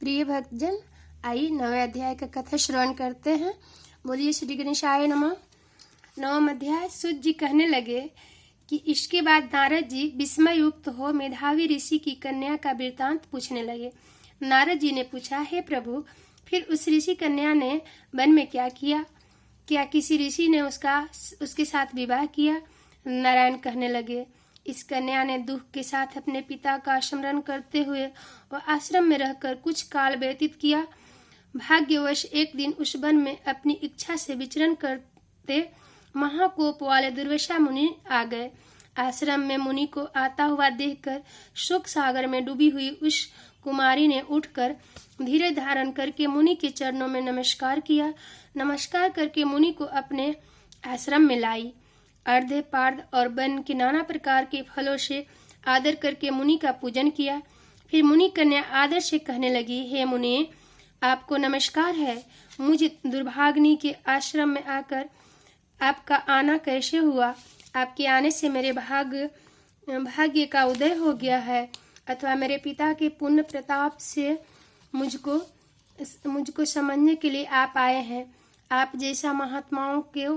प्रिय भक्तजन, आइए नवे अध्याय का कथा श्रवण करते हैं। बोलिए श्री गणेशाय नमः। नवम अध्याय। सूत जी कहने लगे कि इसके बाद नारद जी विस्मय युक्त हो मेधावी ऋषि की कन्या का वृतांत पूछने लगे। नारद जी ने पूछा, हे प्रभु, फिर उस ऋषि कन्या ने वन में क्या किया? क्या किसी ऋषि ने उसके साथ विवाह किया? नारायण कहने लगे, इस कन्या ने दुख के साथ अपने पिता का स्मरण करते हुए वह आश्रम में रहकर कुछ काल व्यतीत किया। भाग्यवश एक दिन उस वन में अपनी इच्छा से विचरण करते महाकोप वाले दुर्वासा मुनि आ गए। आश्रम में मुनि को आता हुआ देखकर शोक सागर में डूबी हुई उस कुमारी ने उठकर धीरे धारण करके मुनि के चरणों में नमस्कार किया। नमस्कार करके मुनि को अपने आश्रम में लाई। अर्धे पार्द और वन के नाना प्रकार के फलों से आदर करके मुनि का पूजन किया। फिर मुनि कन्या आदर से कहने लगी, हे मुनि, आपको नमस्कार है। मुझ दुर्भाग्नि के आश्रम में आकर आपका आना कैसे हुआ? आपके आने से मेरे भाग्य का उदय हो गया है, अथवा मेरे पिता के पुण्य प्रताप से मुझको समझने के लिए आप आए हैं। आप जैसा महात्माओं के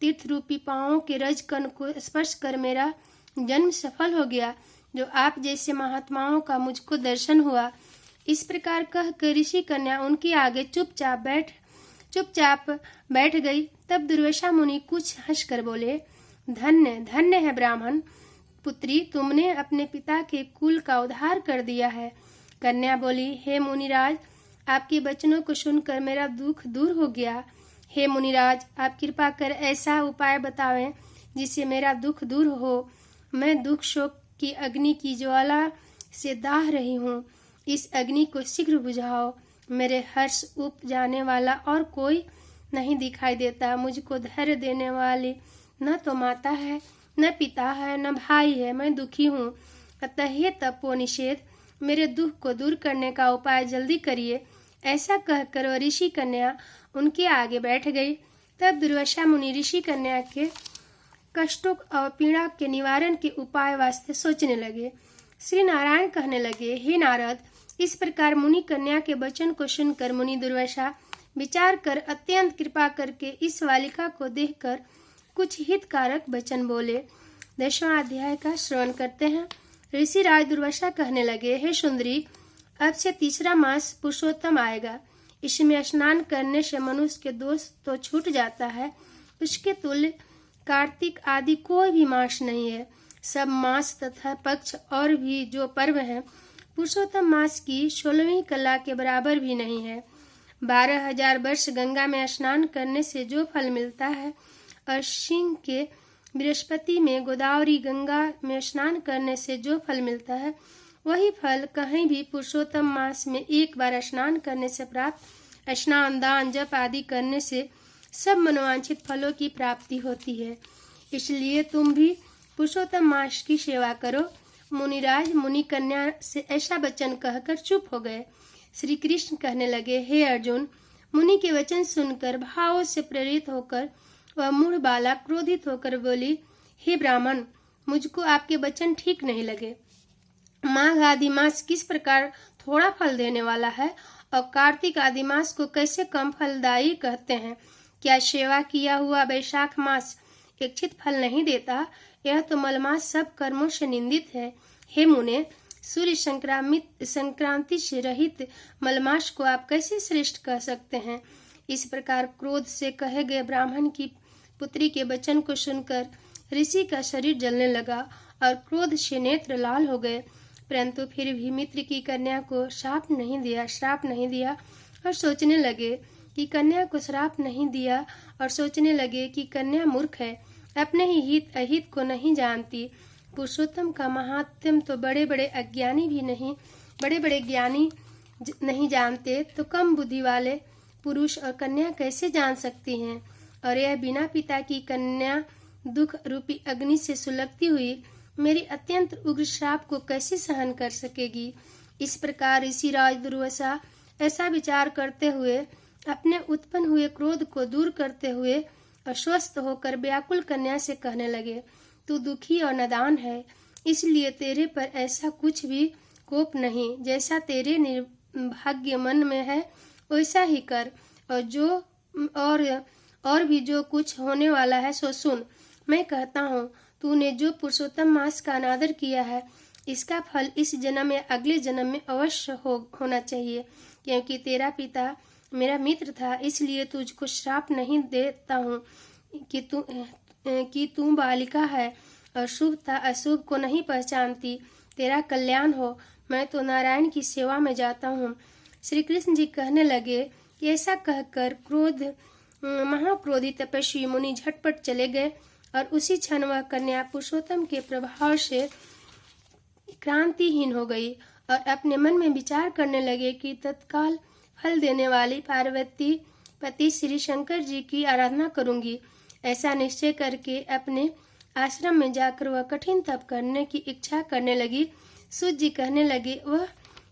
तीर्थ रूपी पांवों के रज कण को स्पर्श कर मेरा जन्म सफल हो गया। जो आप जैसे महात्माओं का मुझको दर्शन हुआ। इस प्रकार कहकर ऋषि कन्या उनके आगे चुपचाप बैठ गई। तब दुर्वासा मुनि कुछ हंसकर बोले, धन्य धन्य है ब्राह्मण पुत्री, तुमने अपने पिता के कुल का उद्धार कर दिया है। कन्या बोली, हे मुनिराज, आपके वचनों को सुनकर मेरा दुख दूर हो गया। हे मुनिराज, आप कृपा कर ऐसा उपाय बतावें जिससे मेरा दुख दूर हो। मैं दुख शोक की अग्नि की ज्वाला से दाह रही हूँ। इस अग्नि को शीघ्र बुझाओ। मेरे हर्ष उपजाने वाला और कोई नहीं दिखाई देता। मुझको धैर्य देने वाली न तो माता है, न पिता है, न भाई है। मैं दुखी हूँ। अतः हे तपोनिषेध, मेरे दुख को दूर करने का उपाय जल्दी करिए। ऐसा कहकर वह ऋषि कन्या उनके आगे बैठ गई। तब दुर्वासा मुनि ऋषि कन्या के कष्टों और पीड़ा के निवारण के उपाय वास्ते सोचने लगे। श्री नारायण कहने लगे, हे नारद, इस प्रकार मुनि कन्या के वचन को सुनकर मुनि दुर्वासा विचार कर अत्यंत कृपा करके इस बालिका को देखकर कुछ हितकारक वचन बोले। 10वां अध्याय का श्रवण करते हैं। ऋषि राज दुर्वासा कहने लगे, हे सुंदरी, अब से तीसरा मास पुरुषोत्तम आएगा। इसमें स्नान करने से मनुष्य के दोष तो छूट जाता है। उसके तुल्य कार्तिक आदि कोई भी मास नहीं है। सब मास तथा पक्ष और भी जो पर्व हैं, पुरुषोत्तम मास की 16वीं कला के बराबर भी नहीं है। 12,000 वर्ष गंगा में स्नान करने से जो फल मिलता है और सिंह के बृहस्पति में गोदावरी गंगा में स्नान करने से जो फल मिलता है, वही फल कहीं भी पुरुषोत्तम मास में एक बार स्नान करने से प्राप्त। स्नान, दान, जप आदि करने से सब मनोवांछित फलों की प्राप्ति होती है। इसलिए तुम भी पुरुषोत्तम मास की सेवा करो। मुनिराज मुनि कन्या से ऐसा वचन कहकर चुप हो गए। श्री कृष्ण कहने लगे, हे अर्जुन, मुनि के वचन सुनकर भावों से प्रेरित होकर वह मूढ़ बालक क्रोधित होकर बोली, हे ब्राह्मण, मुझको आपके वचन ठीक नहीं लगे। माघ आदि मास किस प्रकार थोड़ा फल देने वाला है और कार्तिक आदि मास को कैसे कम फलदायी कहते हैं? क्या सेवा किया हुआ वैशाख मास इच्छित फल नहीं देता? यह तो मलमास सब कर्मों से निंदित है। हे मुने, सूर्य संक्रांति से रहित मलमास को आप कैसे श्रेष्ठ कह सकते हैं? इस प्रकार क्रोध से कहे गए ब्राह्मण की पुत्री के वचन को सुनकर ऋषि का शरीर जलने लगा और क्रोध से नेत्र लाल हो गए। परंतु फिर भी मित्र की कन्या को श्राप नहीं दिया और सोचने लगे कि कन्या को श्राप नहीं दिया और सोचने लगे कि कन्या मूर्ख है, अपने ही हित अहित को नहीं जानती। पुरुषोत्तम का महात्म्य तो बड़े बड़े ज्ञानी नहीं जानते, तो कम बुद्धि वाले पुरुष और कन्या कैसे जान सकती हैं? और यह बिना पिता की कन्या दुख रूपी अग्नि से सुलगती हुई मेरी अत्यंत उग्र श्राप को कैसे सहन कर सकेगी? इस प्रकार ऋषि राज दुर्वासा ऐसा विचार करते हुए अपने उत्पन्न हुए क्रोध को दूर करते हुए अस्वस्थ होकर व्याकुल कन्या से कहने लगे, तू दुखी और नादान है, इसलिए तेरे पर ऐसा कुछ भी कोप नहीं जैसा तेरे भाग्य मन में है वैसा ही कर, और भी जो कुछ होने वाला है सो सुन। मैं कहता हूँ, तूने जो पुरुषोत्तम मास का अनादर किया है, इसका फल इस जन्म या अगले जन्म में अवश्य होना चाहिए। क्योंकि तेरा पिता मेरा मित्र था, इसलिए तुझको श्राप नहीं देता हूँ कि तू बालिका है और शुभ था अशुभ को नहीं पहचानती। तेरा कल्याण हो, मैं तो नारायण की सेवा में जाता हूँ। श्री कृष्ण जी कहने लगे कि ऐसा कहकर महाक्रोधी तपस्वी मुनि झटपट चले गए और उसी क्षण वह कन्या पुरुषोत्तम के प्रभाव से क्रांतिहीन हो गई और अपने मन में विचार करने लगे कि तत्काल फल देने वाली पार्वती पति श्री शंकर जी की आराधना करूंगी। ऐसा निश्चय करके अपने आश्रम में जाकर वह कठिन तप करने की इच्छा करने लगी। सूत जी कहने लगे, वह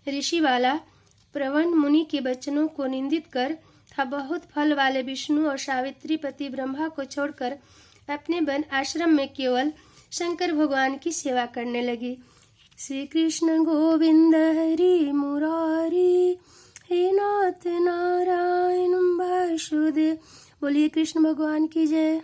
ऋषि वाला प्रवण मुनि के वचनों को निंदित कर था बहुत फल वाले विष्णु और सावित्री पति ब्रह्मा को छोड़कर अपने वन आश्रम में केवल शंकर भगवान की सेवा करने लगी। श्री कृष्ण गोविंद हरि मुरारी, हे नाथ नारायण वासुदेव। बोलिए कृष्ण भगवान की जय।